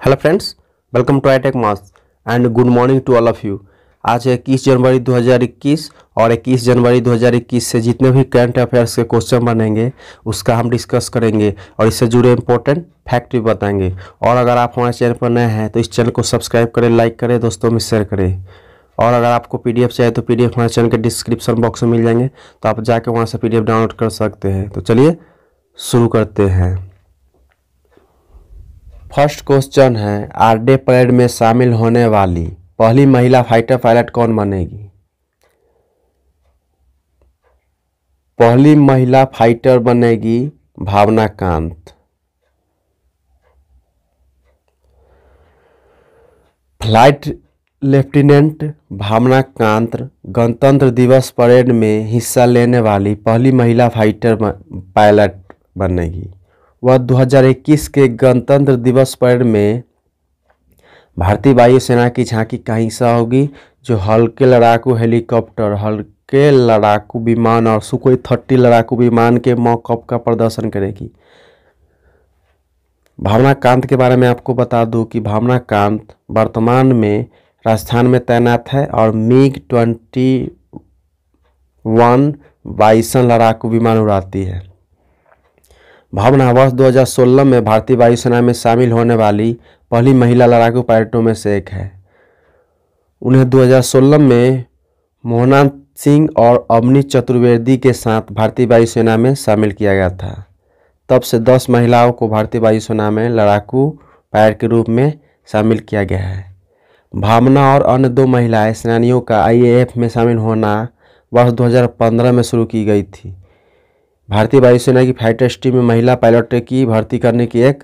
Hello friends, welcome to iTech Maths and good morning to all of you. आज है 21 जनवरी 2021 और 21 जनवरी 2021 से जितने भी करंट अफेयर्स के क्वेश्चन बनेंगे उसका हम डिस्कस करेंगे और इससे जुड़े इंपॉर्टेंट फैक्ट भी बताएंगे। और अगर आप हमारे चैनल पर नए हैं तो इस चैनल को सब्सक्राइब करें, लाइक करें, दोस्तों में शेयर करें। और अगर आपको PDF चाहिए तो PDF हमारे चैनल के डिस्क्रिप्शन बॉक्स में मिल जाएंगे, तो आप जाके वहाँ से PDF डाउनलोड कर सकते हैं। तो चलिए शुरू करते हैं। फर्स्ट क्वेश्चन है, आरडे परेड में शामिल होने वाली पहली महिला फाइटर पायलट कौन बनेगी? पहली महिला फाइटर बनेगी भावना कांत। फ्लाइट लेफ्टिनेंट भावना कांत गणतंत्र दिवस परेड में हिस्सा लेने वाली पहली महिला फाइटर पायलट बनेगी। वह 2021 के गणतंत्र दिवस परेड में भारतीय वायुसेना की झांकी का हिस्सा होगी, जो हल्के लड़ाकू हेलीकॉप्टर, हल्के लड़ाकू विमान और सुखोई 30 लड़ाकू विमान के मॉकअप का प्रदर्शन करेगी। भावना कांत के बारे में आपको बता दूं कि भावना कांत वर्तमान में राजस्थान में तैनात है और MiG-21 बाइसन लड़ाकू विमान उड़ाती है। भावना वर्ष 2016 में भारतीय वायुसेना में शामिल होने वाली पहली महिला लड़ाकू पायलटों में से एक है। उन्हें 2016 में मोहना सिंह और अवनी चतुर्वेदी के साथ भारतीय वायुसेना में शामिल किया गया था। तब से 10 महिलाओं को भारतीय वायुसेना में लड़ाकू पायलट के रूप में शामिल किया गया है। भावना और अन्य 2 महिलाएं सेनानियों का IAF में शामिल होना वर्ष 2015 में शुरू की गई थी। भारतीय वायुसेना की फाइटर स्ट्रीम में महिला पायलट की भर्ती करने की एक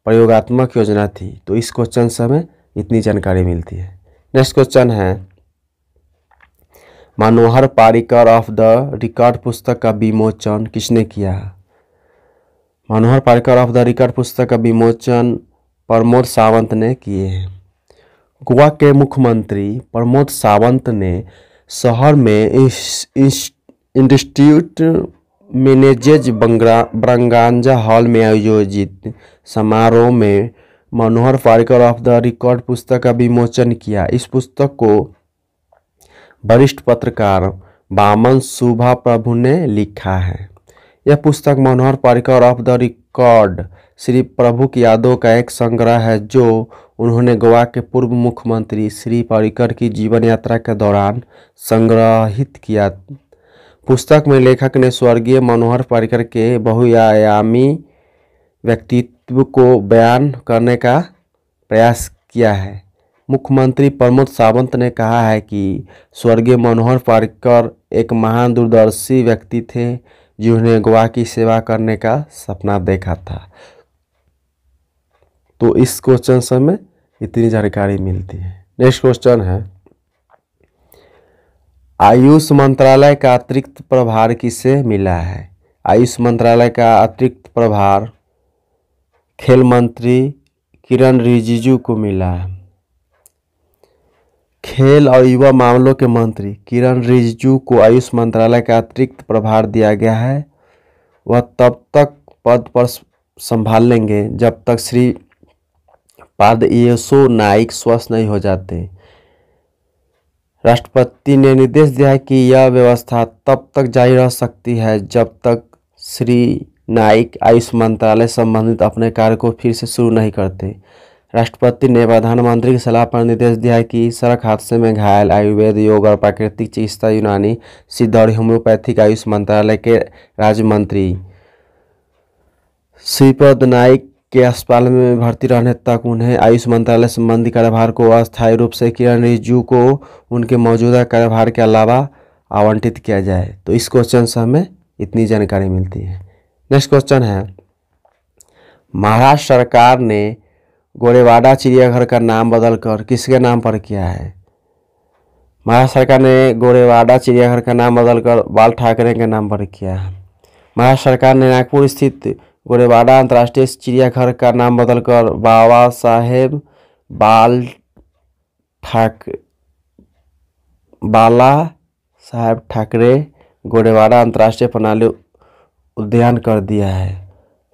प्रयोगात्मक योजना थी। तो इस क्वेश्चन से हमें इतनी जानकारी मिलती है। नेक्स्ट क्वेश्चन है, मनोहर पारिकर ऑफ द रिकॉर्ड पुस्तक का विमोचन किसने किया? मनोहर पारिकर ऑफ द रिकॉर्ड पुस्तक का विमोचन प्रमोद सावंत ने किए हैं। गोवा के मुख्यमंत्री प्रमोद सावंत ने शहर में इंस्टीट्यूट मैनेजेज ब्रंगांजा हॉल में आयोजित समारोह में मनोहर पारिकर ऑफ द रिकॉर्ड पुस्तक का विमोचन किया। इस पुस्तक को वरिष्ठ पत्रकार वामन सुभा प्रभु ने लिखा है। यह पुस्तक Manohar Parrikar off the record Shri Prabhu की यादों का एक संग्रह है, जो उन्होंने गोवा के पूर्व मुख्यमंत्री श्री पारिकर की जीवन यात्रा के दौरान संग्रहित किया। पुस्तक में लेखक ने स्वर्गीय मनोहर पारिकर के बहुआयामी व्यक्तित्व को बयान करने का प्रयास किया है। मुख्यमंत्री प्रमोद सावंत ने कहा है कि स्वर्गीय मनोहर पारिकर एक महान दूरदर्शी व्यक्ति थे, जिन्होंने गोवा की सेवा करने का सपना देखा था। तो इस क्वेश्चन से हमें इतनी जानकारी मिलती है। नेक्स्ट क्वेश्चन है, आयुष मंत्रालय का अतिरिक्त प्रभार किसे मिला है? आयुष मंत्रालय का अतिरिक्त प्रभार खेल मंत्री किरण रिजिजू को मिला है। खेल और युवा मामलों के मंत्री किरण रिजिजू को आयुष मंत्रालय का अतिरिक्त प्रभार दिया गया है। वह तब तक पद पर संभालेंगे जब तक श्री पाद येसो नाइक स्वस्थ नहीं हो जाते। राष्ट्रपति ने निर्देश दिया है कि यह व्यवस्था तब तक जारी रह सकती है जब तक श्री नाइक आयुष मंत्रालय संबंधित अपने कार्य को फिर से शुरू नहीं करते। राष्ट्रपति ने प्रधानमंत्री की सलाह पर निर्देश दिया है कि सड़क हादसे में घायल, आयुर्वेद, योग और प्राकृतिक चिकित्सा, यूनानी, सिद्ध और होम्योपैथिक आयुष मंत्रालय के राज्य मंत्री श्रीपद नाइक के अस्पताल में भर्ती रहने तक उन्हें आयुष मंत्रालय संबंधी कार्यभार को अस्थायी रूप से किरण रिजिजू को उनके मौजूदा कार्यभार के अलावा आवंटित किया जाए। तो इस क्वेश्चन से हमें इतनी जानकारी मिलती है। नेक्स्ट क्वेश्चन है, महाराष्ट्र सरकार ने गोरेवाड़ा चिड़ियाघर का नाम बदलकर किसके नाम पर किया है? महाराष्ट्र सरकार ने गोरेवाड़ा चिड़ियाघर का नाम बदलकर बाल ठाकरे के नाम पर किया है। महाराष्ट्र सरकार ने नागपुर स्थित गोरेवाड़ा अंतर्राष्ट्रीय चिड़ियाघर का नाम बदलकर बाबा साहेब बाला साहेब ठाकरे गोरेवाड़ा अंतर्राष्ट्रीय प्राणी उद्यान कर दिया है।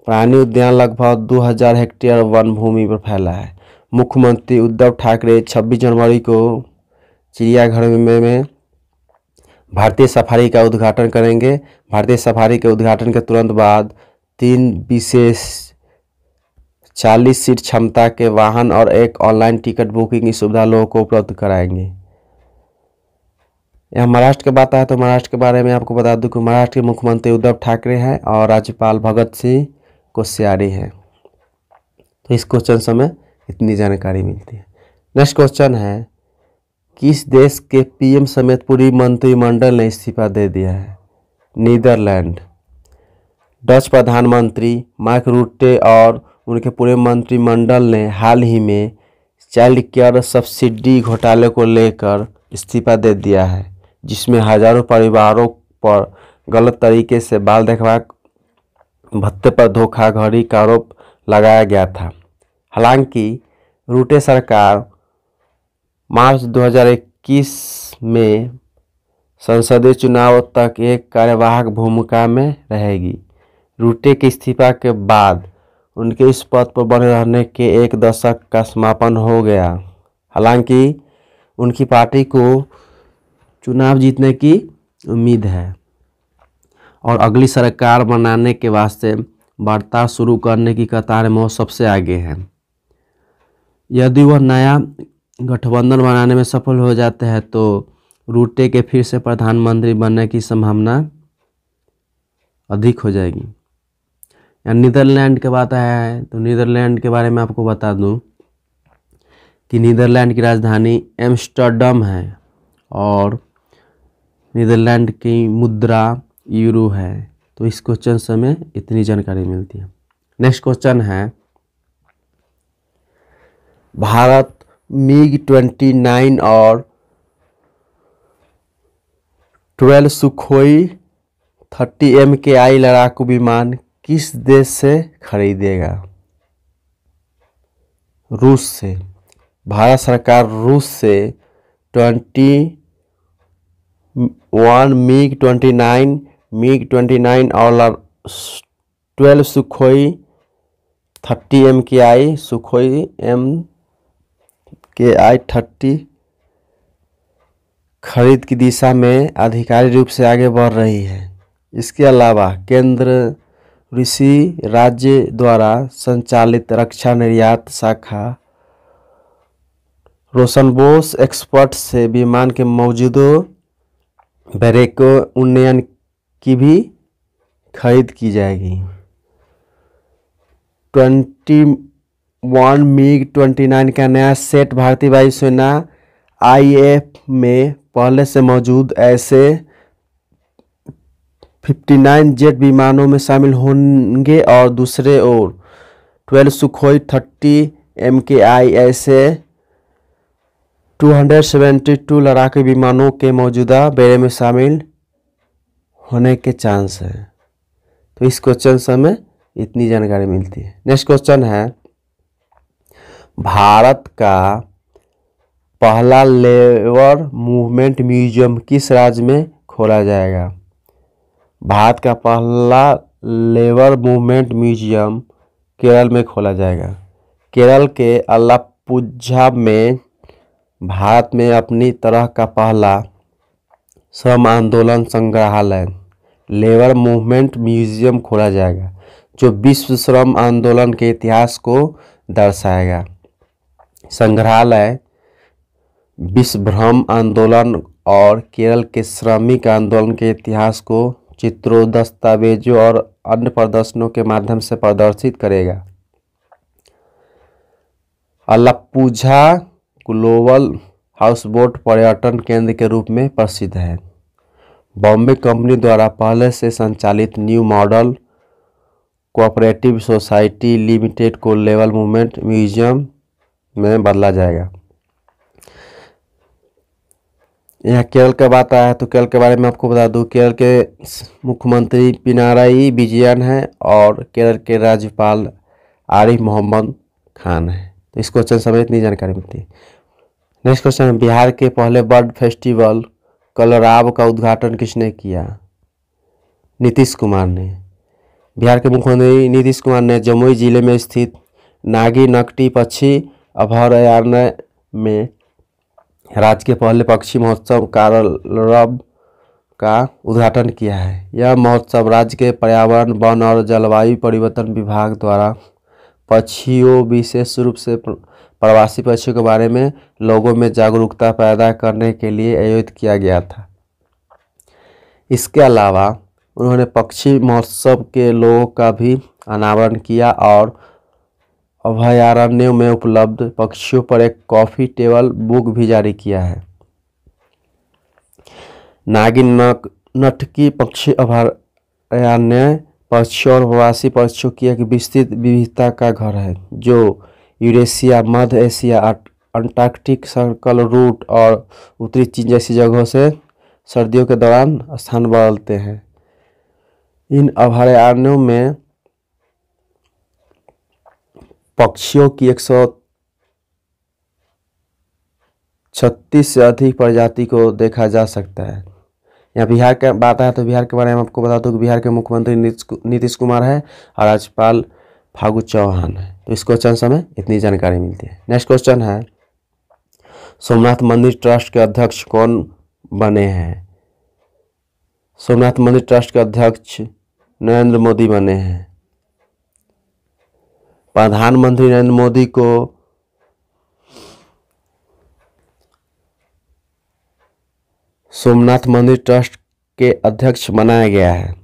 प्राणी उद्यान लगभग 2000 हेक्टेयर वन भूमि पर फैला है। मुख्यमंत्री उद्धव ठाकरे 26 जनवरी को चिड़ियाघर में भारतीय सफारी का उद्घाटन करेंगे। भारतीय सफारी के उद्घाटन के तुरंत बाद 3 विशेष 40 सीट क्षमता के वाहन और एक ऑनलाइन टिकट बुकिंग की सुविधा लोगों को उपलब्ध कराएंगे। यह महाराष्ट्र की बात है तो महाराष्ट्र के बारे में आपको बता दूं कि महाराष्ट्र के मुख्यमंत्री उद्धव ठाकरे हैं और राज्यपाल भगत सिंह कोश्यारी हैं। तो इस क्वेश्चन से हमें इतनी जानकारी मिलती है। नेक्स्ट क्वेश्चन है, किस देश के पीएम समेत पूरी मंत्रिमंडल ने इस्तीफा दे दिया है? नीदरलैंड। डच प्रधानमंत्री मार्क रूटे और उनके पूरे मंत्रिमंडल ने हाल ही में चाइल्ड केयर सब्सिडी घोटाले को लेकर इस्तीफा दे दिया है, जिसमें हजारों परिवारों पर गलत तरीके से बाल देखभाल भत्ते पर धोखाधड़ी का आरोप लगाया गया था। हालांकि रूटे सरकार मार्च 2021 में संसदीय चुनाव तक एक कार्यवाहक भूमिका में रहेगी। रूटे के इस्तीफा के बाद उनके इस पद पर बने रहने के 1 दशक का समापन हो गया। हालांकि उनकी पार्टी को चुनाव जीतने की उम्मीद है और अगली सरकार बनाने के वास्ते वार्ता शुरू करने की कतार में वो सबसे आगे हैं। यदि वह नया गठबंधन बनाने में सफल हो जाते हैं तो रूटे के फिर से प्रधानमंत्री बनने की संभावना अधिक हो जाएगी। या नीदरलैंड की बात है तो नीदरलैंड के बारे में आपको बता दूं कि नीदरलैंड की राजधानी एम्स्टर्डम है और नीदरलैंड की मुद्रा यूरो है। तो इस क्वेश्चन से हमें इतनी जानकारी मिलती है। नेक्स्ट क्वेश्चन है, भारत MiG-29 और 12 सुखोई 30 MKI लड़ाकू विमान किस देश से खरीदेगा? रूस से। भारत सरकार रूस से 21 MiG-29 और 12 सुखोई 30 MKI सुखोई MKI 30 खरीद की दिशा में आधिकारिक रूप से आगे बढ़ रही है। इसके अलावा केंद्र रूसी राज्य द्वारा संचालित रक्षा निर्यात शाखा रोसनबोस एक्सपर्ट से विमान के मौजूदा बैरक उन्नयन की भी खरीद की जाएगी। 21 MiG-29 का नया सेट भारतीय वायुसेना IAF में पहले से मौजूद ऐसे 59 जेट विमानों में शामिल होंगे और दूसरे ओर 12 सुखोई 30 MKI ऐसे 272 लड़ाकू विमानों के मौजूदा बेड़े में शामिल होने के चांस है। तो इस क्वेश्चन से हमें इतनी जानकारी मिलती है। नेक्स्ट क्वेश्चन है, भारत का पहला लेबर मूवमेंट म्यूजियम किस राज्य में खोला जाएगा? भारत का पहला लेबर मूवमेंट म्यूजियम केरल में खोला जाएगा। केरल के अलाप्पुझा में भारत में अपनी तरह का पहला श्रम आंदोलन संग्रहालय लेबर मूवमेंट म्यूजियम खोला जाएगा, जो विश्व श्रम आंदोलन के इतिहास को दर्शाएगा। संग्रहालय विश्व श्रम आंदोलन और केरल के श्रमिक आंदोलन के इतिहास को चित्रों, दस्तावेजों और अन्य प्रदर्शनों के माध्यम से प्रदर्शित करेगा। अलाप्पुझा ग्लोबल हाउसबोट पर्यटन केंद्र के रूप में प्रसिद्ध है। बॉम्बे कंपनी द्वारा पहले से संचालित new model cooperative society limited को लेबर मूवमेंट म्यूजियम में बदला जाएगा। यहाँ केरल का बात आया है तो केरल के बारे में आपको बता दूं, केरल के मुख्यमंत्री पिनाराई विजयन हैं और केरल के राज्यपाल आरिफ मोहम्मद खान हैं। तो इस क्वेश्चन से हमें इतनी जानकारी मिलती है। नेक्स्ट क्वेश्चन है, बिहार के पहले बर्ड फेस्टिवल कलराब का उद्घाटन किसने किया? नीतीश कुमार ने। बिहार के मुख्यमंत्री नीतीश कुमार ने जमुई जिले में स्थित नागी नकटी पक्षी अभयारण्य में राज्य के पहले पक्षी महोत्सव कारलरब का उद्घाटन किया है। यह महोत्सव राज्य के पर्यावरण, वन और जलवायु परिवर्तन विभाग द्वारा पक्षियों, विशेष रूप से प्रवासी पक्षियों के बारे में लोगों में जागरूकता पैदा करने के लिए आयोजित किया गया था। इसके अलावा उन्होंने पक्षी महोत्सव के लोगों का भी अनावरण किया और अभयारण्यों में उपलब्ध पक्षियों पर एक कॉफी टेबल बुक भी जारी किया है। नागिन नटकी पक्षी अभयारण्य पक्षियों और प्रवासी पक्षियों की एक विस्तृत विविधता का घर है, जो यूरेशिया, मध्य एशिया, अंटार्कटिक सर्कल रूट और उत्तरी चीन जैसी जगहों से सर्दियों के दौरान स्थान बदलते हैं। इन अभयारण्यों में पक्षियों की 136 से अधिक प्रजाति को देखा जा सकता है। यहाँ बिहार का बात है तो बिहार के बारे में आपको बता दूं कि बिहार के मुख्यमंत्री नीतीश कुमार है और राज्यपाल फागू चौहान है। तो इस क्वेश्चन से हमें इतनी जानकारी मिलती है। नेक्स्ट क्वेश्चन है, सोमनाथ मंदिर ट्रस्ट के अध्यक्ष कौन बने हैं? सोमनाथ मंदिर ट्रस्ट के अध्यक्ष नरेंद्र मोदी बने हैं। प्रधानमंत्री नरेंद्र मोदी को सोमनाथ मंदिर ट्रस्ट के अध्यक्ष बनाया गया है।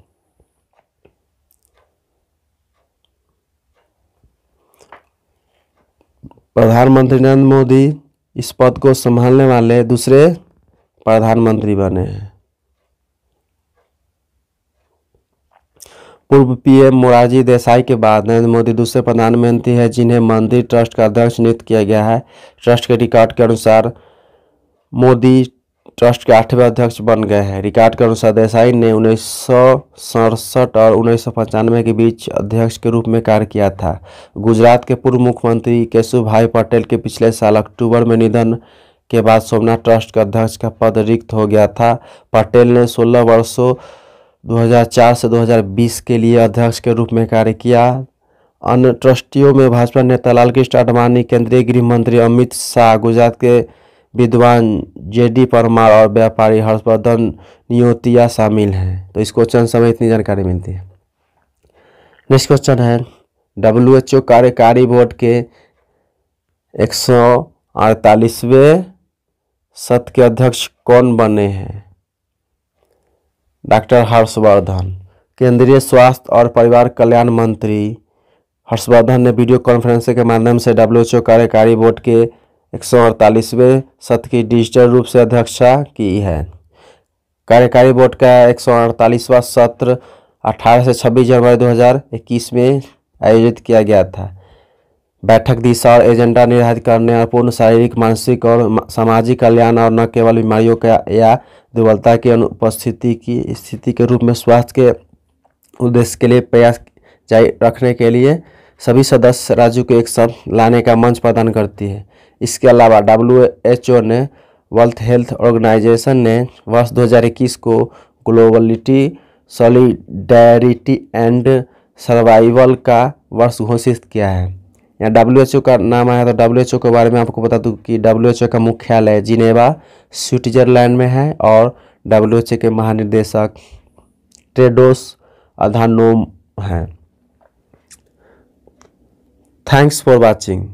प्रधानमंत्री नरेंद्र मोदी इस पद को संभालने वाले दूसरे प्रधानमंत्री बने हैं। पूर्व पीएम मोरारजी देसाई के बाद नरेंद्र मोदी दूसरे प्रधानमंत्री हैं जिन्हें मंदिर ट्रस्ट का अध्यक्ष नियुक्त किया गया है। ट्रस्ट के रिकॉर्ड के अनुसार मोदी ट्रस्ट के 8वें अध्यक्ष बन गए हैं। रिकॉर्ड के अनुसार देसाई ने 1967 और 1995 के बीच अध्यक्ष के रूप में कार्य किया था। गुजरात के पूर्व मुख्यमंत्री केशुभाई पटेल के पिछले साल अक्टूबर में निधन के बाद सोमनाथ ट्रस्ट का अध्यक्ष का पद रिक्त हो गया था। पटेल ने 16 वर्षों 2004 से 2020 के लिए अध्यक्ष के रूप में कार्य किया। अन्य ट्रस्टियों में भाजपा नेता लालकृष्ण आडवाणी, केंद्रीय गृह मंत्री अमित शाह, गुजरात के विद्वान जेडी परमार और व्यापारी हर्षवर्धन नियोतिया शामिल हैं। तो इस क्वेश्चन से हमें इतनी जानकारी मिलती है। नेक्स्ट क्वेश्चन है, WHO कार्यकारी बोर्ड के 148वें सत्र के अध्यक्ष कौन बने हैं? डॉक्टर हर्षवर्धन। केंद्रीय स्वास्थ्य और परिवार कल्याण मंत्री हर्षवर्धन ने वीडियो कॉन्फ्रेंसिंग के माध्यम से WHO कार्यकारी बोर्ड के 148वें सत्र की डिजिटल रूप से अध्यक्षता की है। कार्यकारी बोर्ड का 148वां सत्र 18 से 26 जनवरी 2021 में आयोजित किया गया था। बैठक दिशा और एजेंडा निर्धारित करने और पूर्ण शारीरिक, मानसिक और सामाजिक कल्याण और न केवल बीमारियों का या दुर्बलता की अनुपस्थिति की स्थिति के रूप में स्वास्थ्य के उद्देश्य के लिए प्रयास जारी रखने के लिए सभी सदस्य राज्यों को एक साथ लाने का मंच प्रदान करती है। इसके अलावा WHO ने वर्ल्ड हेल्थ ऑर्गेनाइजेशन ने वर्ष 2021 को ग्लोबलिटी, सॉलिडेरिटी एंड सर्वाइवल का वर्ष घोषित किया है। यहाँ WHO का नाम आया तो WHO के बारे में आपको बता दूं कि WHO का मुख्यालय जिनेवा, स्विट्जरलैंड में है और WHO के महानिदेशक टेड्रोस अधानोम हैं। Thanks for watching.